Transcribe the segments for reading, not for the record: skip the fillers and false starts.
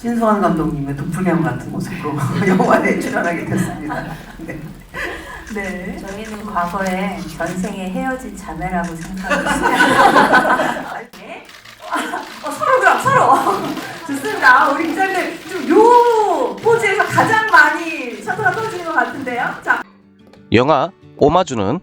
신수환 감독님의 도플갱어 같은 모습으로 영화에 출연하게 됐습니다. 네. 네. 저희는 과거에 전생에 헤어진 자매라고 생각하고 있습니다. 네. 서로 그럼 서로. 좋습니다. 우리 기자님 좀 요 포즈에서 가장 많이 셔터가 터지는 것 같은데요. 자. 영화 오마주는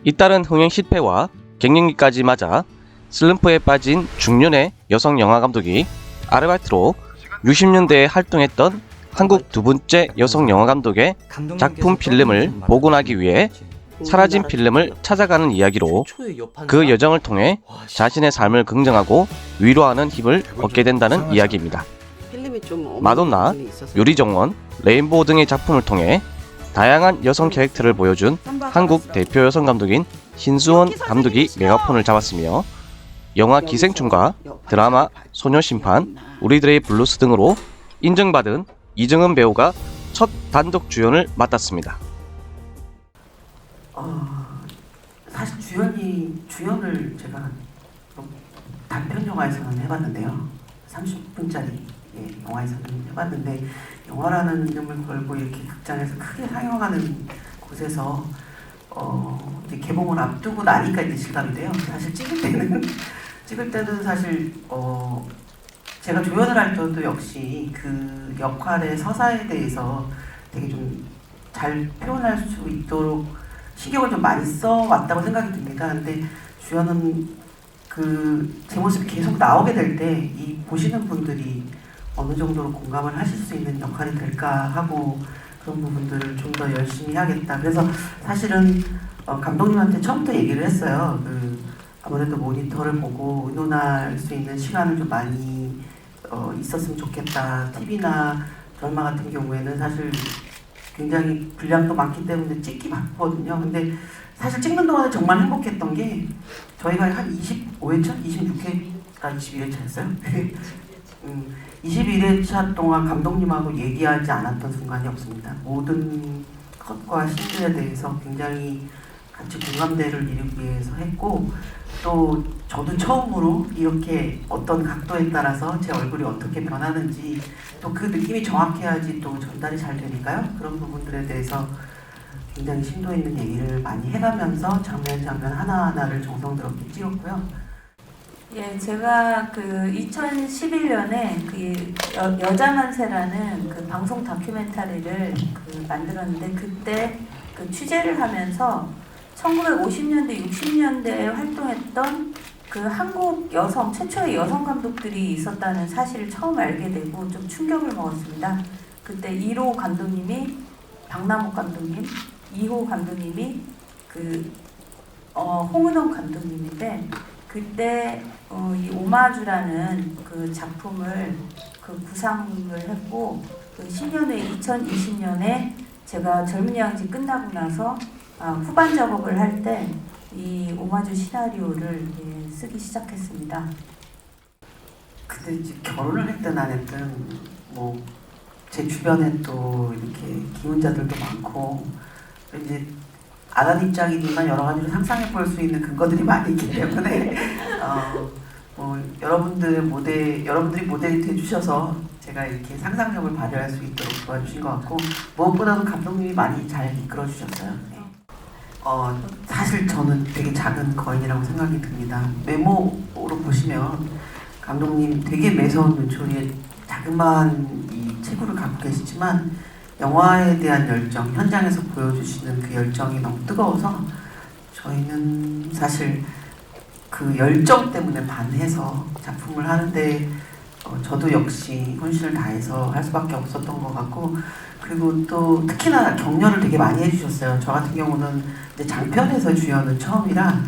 잇따른 흥행 실패와 갱년기까지 맞아 슬럼프에 빠진 중년의 여성 영화 감독이 아르바이트로 60년대에 활동했던 한국 두 번째 여성 영화 감독의 작품 필름을 복원하기 위해 사라진 필름을 찾아가는 이야기로 그 여정을 통해 자신의 삶을 긍정하고 위로하는 힘을 얻게 된다는 이야기입니다. 마돈나, 유리정원, 레인보우 등의 작품을 통해 다양한 여성 캐릭터를 보여준 한국 대표 여성 감독인 신수원 감독이 메가폰을 잡았으며 영화 기생충과 드라마 소녀심판, 우리들의 블루스 등으로 인정받은 이정은 배우가 첫 단독 주연을 맡았습니다. 사실 주연을 제가 단편 영화에서는 해봤는데요. 30분짜리 영화에서는 해봤는데 영화라는 이름을 걸고 이렇게 극장에서 크게 상영하는 곳에서 이제 개봉을 앞두고 나니까 이제 실감이 돼요. 사실 찍을 때는 사실 제가 조연을 할 때도 역시 그 역할의 서사에 대해서 되게 좀 잘 표현할 수 있도록 신경을 좀 많이 써왔다고 생각이 듭니다. 근데 주연은 제 모습이 계속 나오게 될 때 이 보시는 분들이 어느 정도로 공감을 하실 수 있는 역할이 될까 하고 그런 부분들을 좀 더 열심히 하겠다. 그래서 사실은 감독님한테 처음부터 얘기를 했어요. 아무래도 모니터를 보고 의논할 수 있는 시간을 좀 많이 있었으면 좋겠다. TV나 드라마 같은 경우에는 사실 굉장히 분량도 많기 때문에 찍기 바쁘거든요. 근데 사실 찍는 동안에 정말 행복했던 게 저희가 한 25회차? 26회가 21회차였어요? 21회차 동안 감독님하고 얘기하지 않았던 순간이 없습니다. 모든 컷과 신들에 대해서 굉장히 같이 공감대를 이루기 위해서 했고 또 저도 처음으로 이렇게 어떤 각도에 따라서 제 얼굴이 어떻게 변하는지 또 그 느낌이 정확해야지 또 전달이 잘 되니까요. 그런 부분들에 대해서 굉장히 심도 있는 얘기를 많이 해가면서 장면 하나하나를 정성스럽게 찍었고요. 예, 제가 그 2011년에 그 여자만세라는 그 방송 다큐멘터리를 만들었는데 그때 그 취재를 하면서 1950년대, 60년대에 활동했던 그 한국 여성, 최초의 여성 감독들이 있었다는 사실을 처음 알게 되고 좀 충격을 먹었습니다. 그때 1호 감독님이 박남욱 감독님, 2호 감독님이 홍은원 감독님인데 그때 이 오마주라는 그 작품을 구상을 했고 그 10년에 2020년에 제가 젊은 양지 끝나고 나서 후반 작업을 할 때 이 오마주 시나리오를 쓰기 시작했습니다. 근데 이제 결혼을 했든 안 했든 뭐 제 주변에 또 이렇게 기혼자들도 많고 이제 아는 입장이지만 여러 가지로 상상해 볼 수 있는 근거들이 많이 있기 때문에 여러분들이 모델이 돼주셔서 제가 이렇게 상상력을 발휘할 수 있도록 도와주신 것 같고 무엇보다도 감독님이 많이 잘 이끌어 주셨어요. 사실 저는 되게 작은 거인이라고 생각이 듭니다. 메모로 보시면 감독님 되게 매서운 눈초리에 자그마한 이 체구를 갖고 계시지만 영화에 대한 열정, 현장에서 보여주시는 그 열정이 너무 뜨거워서 저희는 사실 그 열정 때문에 반해서 작품을 하는데 저도 역시 혼신을 다해서 할 수밖에 없었던 것 같고 그리고 또 특히나 격려를 되게 많이 해주셨어요. 저 같은 경우는 이제 장편에서 주연은 처음이라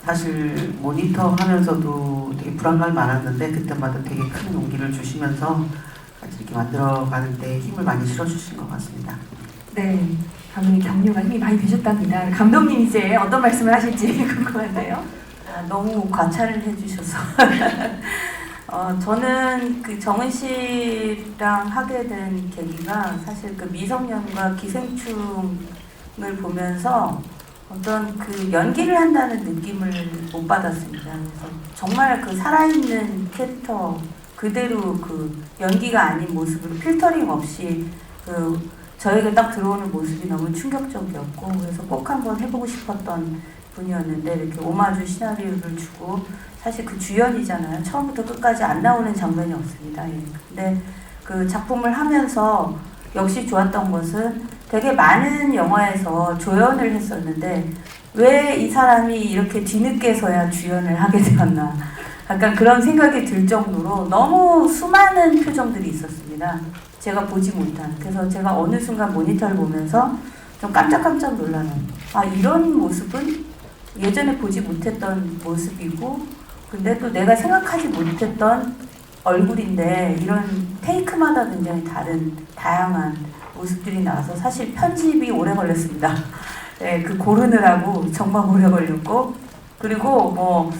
사실 모니터 하면서도 되게 불안감이 많았는데 그때마다 되게 큰 용기를 주시면서 같이 이렇게 만들어가는데 힘을 많이 실어주신 것 같습니다. 네, 감독님 격려가 힘이 많이 되셨답니다. 감독님 이제 어떤 말씀을 하실지 궁금한데요. 너무 과찬을 해주셔서 저는 그 정은 씨랑 하게 된 계기가 사실 그 미성년과 기생충을 보면서 어떤 그 연기를 한다는 느낌을 못 받았습니다. 그래서 정말 그 살아있는 캐릭터 그대로 그 연기가 아닌 모습으로 필터링 없이 그 저에게 딱 들어오는 모습이 너무 충격적이었고 그래서 꼭 한번 해보고 싶었던 분이었는데 이렇게 오마주 시나리오를 주고 사실 그 주연이잖아요. 처음부터 끝까지 안 나오는 장면이 없습니다. 예. 근데 그 작품을 하면서 역시 좋았던 것은 되게 많은 영화에서 조연을 했었는데 왜 이 사람이 이렇게 뒤늦게서야 주연을 하게 되었나 약간 그런 생각이 들 정도로 너무 수많은 표정들이 있었습니다. 제가 보지 못한. 그래서 제가 어느 순간 모니터를 보면서 좀 깜짝깜짝 놀라는 이런 모습은 예전에 보지 못했던 모습이고 근데 또 내가 생각하지 못했던 얼굴인데 이런 테이크마다 굉장히 다양한 모습들이 나와서 사실 편집이 오래 걸렸습니다. 네, 그 고르느라고 정말 오래 걸렸고 그리고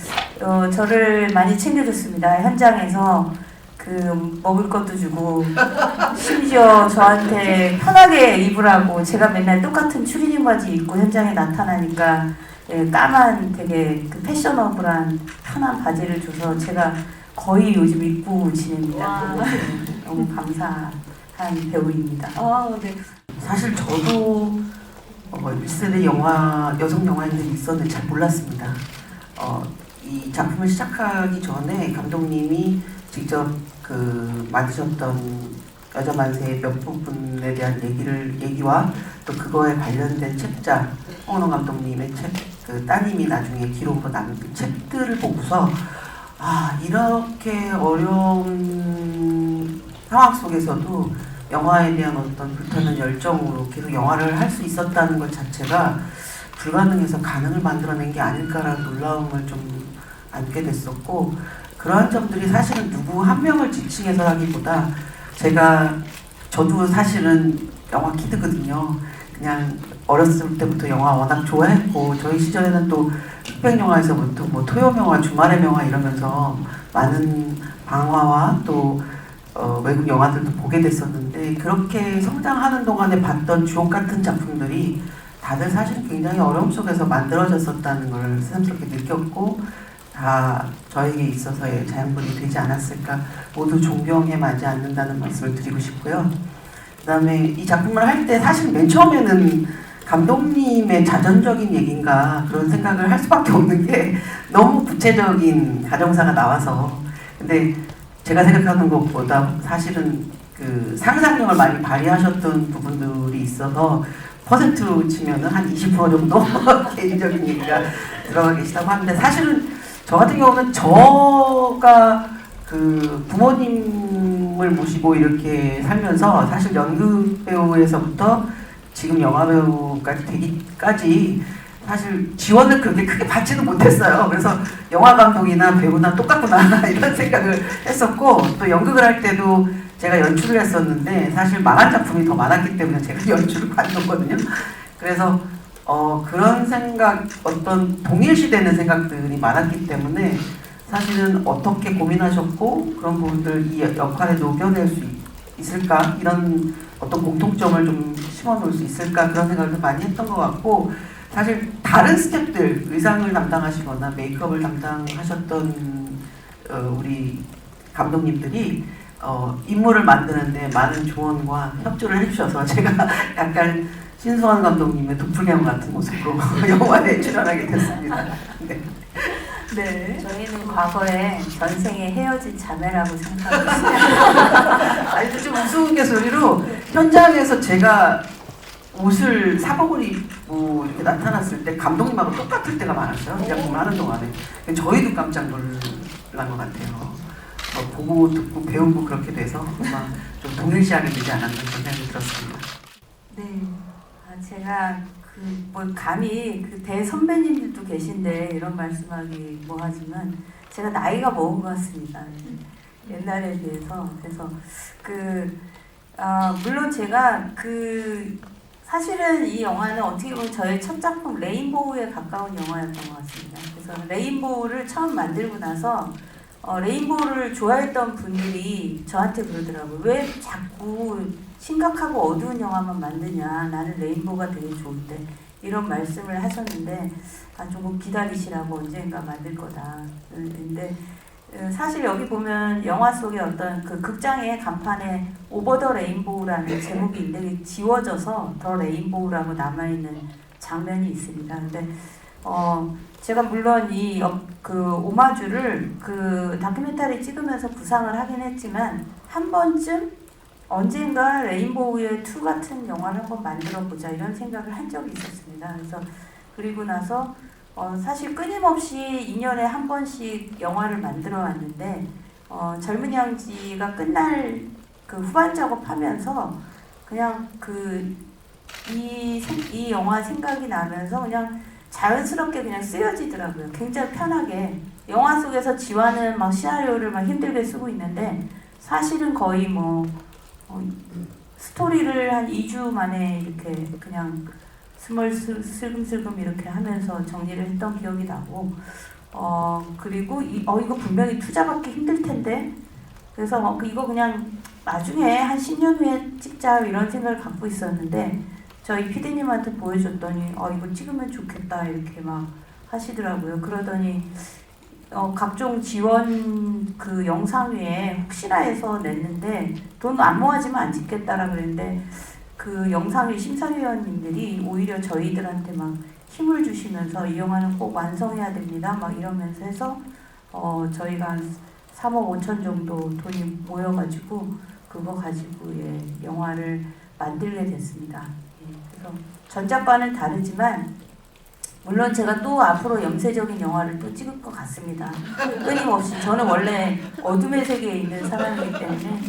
저를 많이 챙겨줬습니다. 현장에서 그 먹을 것도 주고 심지어 저한테 편하게 입으라고 제가 맨날 똑같은 추리닝 바지 입고 현장에 나타나니까 까만 되게 그 패셔너블한 편한 바지를 줘서 제가 거의 요즘 입고 지냅니다. 너무 감사한 배우입니다. 네. 사실 저도 1세대 영화, 여성 영화인들이 있었는데 잘 몰랐습니다. 이 작품을 시작하기 전에 감독님이 직접 그 만드셨던 여자 만세의 몇 부분에 대한 얘기와 또 그거에 관련된 책자, 홍은호 감독님의 책, 그 따님이 나중에 기록으로 남긴 책들을 보고서 이렇게 어려운 상황 속에서도 영화에 대한 어떤 불타는 열정으로 계속 영화를 할 수 있었다는 것 자체가 불가능해서 가능을 만들어낸 게 아닐까라는 놀라움을 좀 안게 됐었고 그러한 점들이 사실은 누구 한 명을 지칭해서라기보다 저도 사실은 영화 키드거든요. 그냥 어렸을 때부터 영화 워낙 좋아했고 저희 시절에는 또 흑백 영화에서부터 토요 영화, 주말의 영화 이러면서 많은 방화와 또 외국 영화들도 보게 됐었는데 그렇게 성장하는 동안에 봤던 주옥 같은 작품들이 다들 사실 굉장히 어려움 속에서 만들어졌었다는 걸 새삼스럽게 느꼈고 다 저에게 있어서의 자양분이 되지 않았을까 모두 존경에 마지 않는다는 말씀을 드리고 싶고요. 그 다음에 이 작품을 할 때 사실 맨 처음에는 감독님의 자전적인 얘기인가 그런 생각을 할 수밖에 없는 게 너무 구체적인 가정사가 나와서 근데 제가 생각하는 것보다 사실은 그 상상력을 많이 발휘하셨던 부분들이 있어서 퍼센트로 치면은 한 20% 정도 개인적인 얘기가 들어가 계시다고 하는데 사실은 저 같은 경우는 저가 그 부모님을 모시고 이렇게 살면서 사실 연극 배우에서부터 지금 영화 배우까지 되기까지 사실 지원을 그렇게 크게 받지는 못했어요. 그래서 영화 감독이나 배우나 똑같구나 이런 생각을 했었고 또 연극을 할 때도 제가 연출을 했었는데 사실 망한 작품이 더 많았기 때문에 제가 연출을 받았거든요. 그래서 그런 생각, 어떤 동일시되는 생각들이 많았기 때문에 사실은 어떻게 고민하셨고 그런 부분들 이 역할에 녹여낼 수 있을까 이런 어떤 공통점을 좀 심어놓을 수 있을까 그런 생각을 많이 했던 것 같고 사실 다른 스태프들 의상을 담당하시거나 메이크업을 담당하셨던 우리 감독님들이 인물을 만드는데 많은 조언과 협조를 해주셔서 제가 약간 신수환 감독님의 도플갱어 같은 모습으로 영화에 출연하게 됐습니다. 네. 네. 저희는 과거에 전생에 헤어진 자매라고 생각하고 있습니다. 아니 좀 우스갯소리로 현장에서 제가 옷을 사복을 입고 이렇게 나타났을 때 감독님하고 똑같을 때가 많았어요. 이 작품을 하는 동안에. 저희도 깜짝 놀란 것 같아요. 보고 듣고 배우고 그렇게 돼서 아마 좀 동일시하게 되지 않았나 그런 생각이 들었습니다. 네. 제가 감히 그 대선배님들도 계신데 이런 말씀하기 뭐하지만 제가 나이가 먹은 것 같습니다. 옛날에 비해서. 그래서 물론 제가 사실은 이 영화는 어떻게 보면 저의 첫 작품 레인보우에 가까운 영화였던 것 같습니다. 그래서 레인보우를 처음 만들고 나서 레인보우를 좋아했던 분들이 저한테 그러더라고요. 왜 자꾸 심각하고 어두운 영화만 만드냐. 나는 레인보우가 되게 좋은데. 이런 말씀을 하셨는데 조금 기다리시라고 언젠가 만들 거다. 근데 사실 여기 보면 영화 속의 어떤 그 극장의 간판에 오버 더 레인보우라는 제목이 있는데 지워져서 더 레인보우라고 남아있는 장면이 있습니다. 근데 제가 물론 그 오마주를 그 다큐멘터리 찍으면서 구상을 하긴 했지만 한 번쯤 언젠가 레인보우의 2 같은 영화를 한번 만들어 보자 이런 생각을 한 적이 있었습니다. 그래서 그리고 나서 사실 끊임없이 2년에 한 번씩 영화를 만들어 왔는데 젊은 양지가 끝날 그 후반 작업하면서 그냥 이 영화 생각이 나면서 그냥 자연스럽게 그냥 쓰여지더라고요. 굉장히 편하게. 영화 속에서 지화는 막 시나리오를 막 힘들게 쓰고 있는데 사실은 거의 스토리를 한 2주 만에 이렇게 그냥 슬금슬금 이렇게 하면서 정리를 했던 기억이 나고 그리고 이거 분명히 투자받기 힘들 텐데 그래서 이거 그냥 나중에 한 10년 후에 찍자 이런 생각을 갖고 있었는데 저희 PD님한테 보여줬더니 이거 찍으면 좋겠다 이렇게 막 하시더라고요. 그러더니 각종 지원 그 영상 위에 혹시나 해서 냈는데 돈 안 모아지면 안 찍겠다라 그랬는데 그 영상위 심사위원님들이 오히려 저희들한테 막 힘을 주시면서 이 영화는 꼭 완성해야 됩니다 막 이러면서 해서 저희가 한 3억 5천 정도 돈이 모여가지고 그거 가지고 영화를 만들게 됐습니다. 그래서 전작과는 다르지만 물론 제가 또 앞으로 염세적인 영화를 또 찍을 것 같습니다. 끊임없이 저는 원래 어둠의 세계에 있는 사람이기 때문에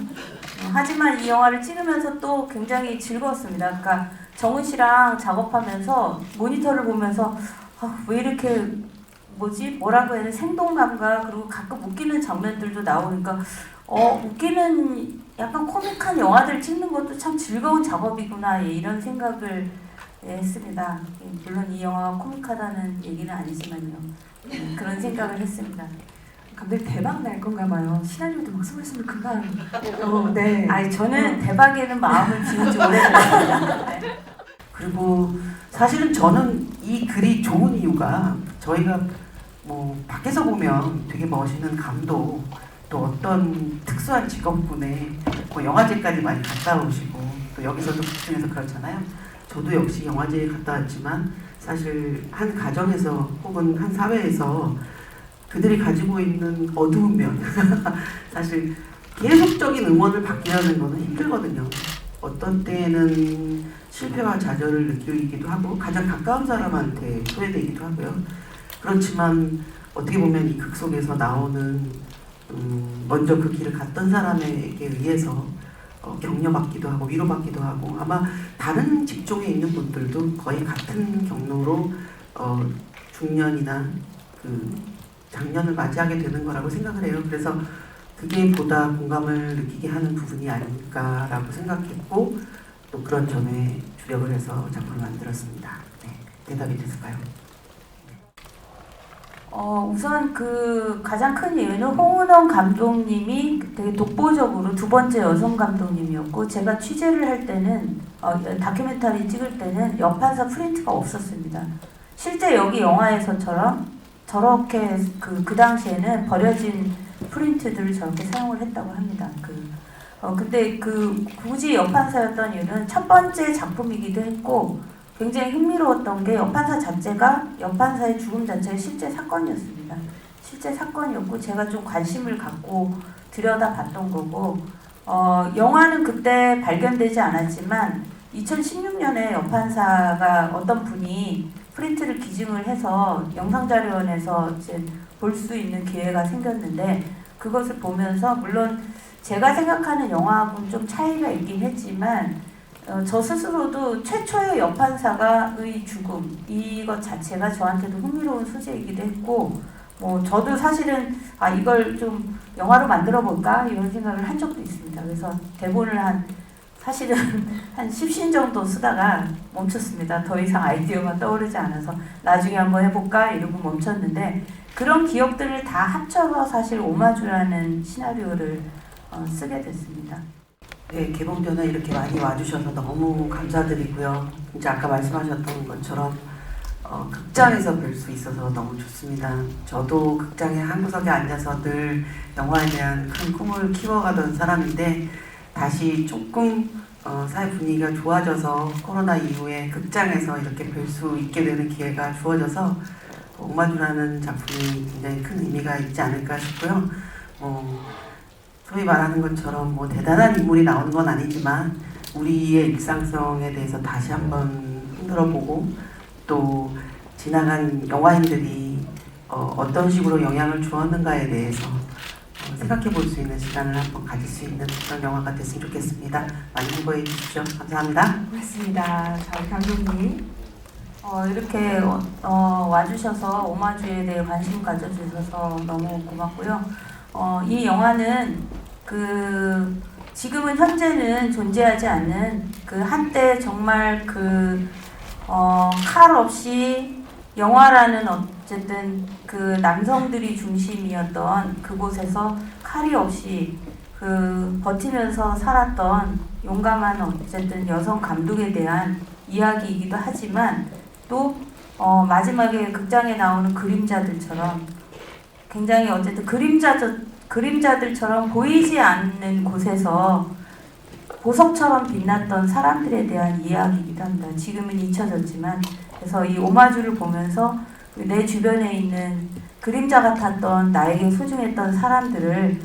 하지만 이 영화를 찍으면서 또 굉장히 즐거웠습니다. 그러니까 정은 씨랑 작업하면서 모니터를 보면서 왜 이렇게 뭐라고 해야 되나 생동감과 그리고 가끔 웃기는 장면들도 나오니까 웃기는 약간 코믹한 영화들 찍는 것도 참 즐거운 작업이구나 이런 생각을 했습니다. 물론 이 영화가 코믹하다는 얘기는 아니지만요. 그런 생각을 했습니다. 감독님 대박 날 건가 봐요. 시나리오도 막 스물스물 금방. 네. 저는 대박에는 마음을 비운 지 오래됐습니다. 네. 그리고 사실은 저는 이 글이 좋은 이유가 저희가 밖에서 보면 되게 멋있는 감독 또 어떤 특수한 직업군에 영화제까지 많이 갔다 오시고 또 여기서도 집중해서 그렇잖아요. 저도 역시 영화제에 갔다 왔지만 사실 한 가정에서 혹은 한 사회에서 그들이 가지고 있는 어두운 면 사실 계속적인 응원을 받기라는 거는 힘들거든요. 어떤 때에는 실패와 좌절을 느끼기도 하고 가장 가까운 사람한테 소외되기도 하고요. 그렇지만 어떻게 보면 이 극 속에서 나오는 먼저 그 길을 갔던 사람에게 의해서 격려받기도 하고 위로받기도 하고 아마 다른 직종에 있는 분들도 거의 같은 경로로 중년이나 장년을 맞이하게 되는 거라고 생각을 해요. 그래서 그게 보다 공감을 느끼게 하는 부분이 아닐까라고 생각했고 또 그런 점에 주력을 해서 작품을 만들었습니다. 네, 대답이 됐을까요? 우선 가장 큰 이유는 홍은원 감독님이 되게 독보적으로 2번째 여성 감독님이었고 제가 취재를 할 때는 다큐멘터리 찍을 때는 연판사 프린트가 없었습니다. 실제 여기 영화에서처럼 저렇게 그 당시에는 버려진 프린트들을 저렇게 사용을 했다고 합니다. 근데 굳이 연판사였던 이유는 첫 번째 작품이기도 했고 굉장히 흥미로웠던 게 연판사 자체가 연판사의 죽음 자체가 실제 사건이었습니다. 실제 사건이었고 제가 좀 관심을 갖고 들여다봤던 거고 영화는 그때 발견되지 않았지만 2016년에 연판사가 어떤 분이 프린트를 기증을 해서 영상자료원에서 이제 볼 수 있는 기회가 생겼는데 그것을 보면서 물론 제가 생각하는 영화하고는 좀 차이가 있긴 했지만 저 스스로도 최초의 연판사가의 죽음 이것 자체가 저한테도 흥미로운 소재이기도 했고 저도 사실은 이걸 좀 영화로 만들어 볼까 이런 생각을 한 적도 있습니다. 그래서 대본을 사실은 한 10신 정도 쓰다가 멈췄습니다. 더 이상 아이디어가 떠오르지 않아서 나중에 한번 해볼까 이러고 멈췄는데 그런 기억들을 다 합쳐서 사실 오마주라는 시나리오를 쓰게 됐습니다. 네, 개봉전에 이렇게 많이 와주셔서 너무 감사드리고요. 이제 아까 말씀하셨던 것처럼 극장에서 뵐 수 있어서 너무 좋습니다. 저도 극장의 한 구석에 앉아서 늘 영화에 대한 큰 꿈을 키워가던 사람인데 다시 조금 사회 분위기가 좋아져서 코로나 이후에 극장에서 이렇게 뵐 수 있게 되는 기회가 주어져서 오마주라는 작품이 굉장히 큰 의미가 있지 않을까 싶고요. 소위 말하는 것처럼 뭐 대단한 인물이 나오는 건 아니지만 우리의 일상성에 대해서 다시 한번 흔들어보고 또 지나간 영화인들이 어떤 식으로 영향을 주었는가에 대해서 생각해 볼 수 있는 시간을 한번 가질 수 있는 그런 영화가 됐으면 좋겠습니다. 많이 홍보해 주십시오. 감사합니다. 고맙습니다. 자, 우리 감독님. 이렇게 와주셔서 오마주에 대해 관심 가져주셔서 너무 고맙고요. 이 영화는 지금은 현재는 존재하지 않는 한때 정말 칼 없이 영화라는 어쨌든 남성들이 중심이었던 그곳에서 칼이 없이 버티면서 살았던 용감한 어쨌든 여성 감독에 대한 이야기이기도 하지만 또 마지막에 극장에 나오는 그림자들처럼 굉장히 어쨌든 그림자들처럼 보이지 않는 곳에서 보석처럼 빛났던 사람들에 대한 이야기이기도 합니다. 지금은 잊혀졌지만 그래서 이 오마주를 보면서 내 주변에 있는 그림자 같았던 나에게 소중했던 사람들을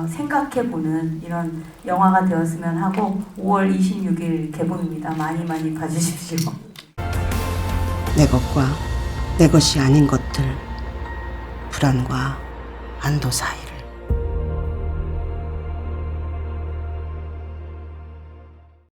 생각해보는 이런 영화가 되었으면 하고 5월 26일 개봉입니다. 많이 많이 봐주십시오. 내 것과 내 것이 아닌 것들, 불안과 안도 사이.